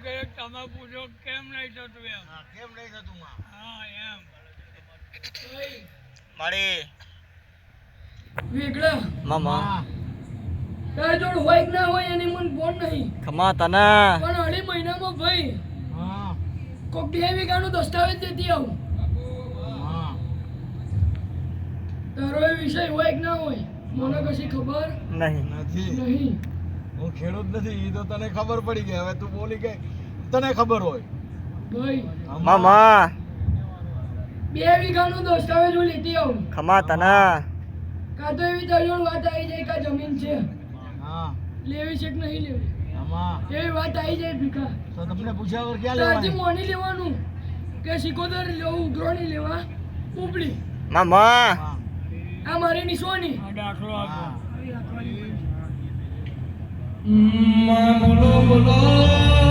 કે તમે પૂછો કેમ નહીં થતું એમ કેમ નહીં થતું માં હા એમ મારી વેગળા મામા તાર જોડ હોય કે ના હોય એની મન ફોન નહીં ખમા તના પણ 2.5 મહિનામાં ભાઈ હા કોક 2 વીઘાનું દસ્તાવેજ દેતી આવું હા તારો એ વિષય હોય કે ના હોય મને કશી ખબર નહીં નથી નહીં હું ખેડૂત નથી ઈ તો તને ખબર પડી ગઈ હવે તું બોલી ગઈ તને ખબર હોય ભાઈ મામા 2 વીઘાનું દસ્તાવેજ હું લેતી આવું ખમા તના કાં તો એવી તારી જોડ વાત આવી જાય કે જમીન છે હા લેવી છે કે નહીં લેવી આમાં એવી વાત આવી જાય ભીખા તો તમને પૂછ્યા વગર ક્યાં ત્યારથી લેવાની મોની લેવાનું કે સિકોદર લેવું ઉઘરો નહીં લેવા ઉપડી મામા હા આ મારી નિશોની આ દાખલો આપો હા બોલો બોલો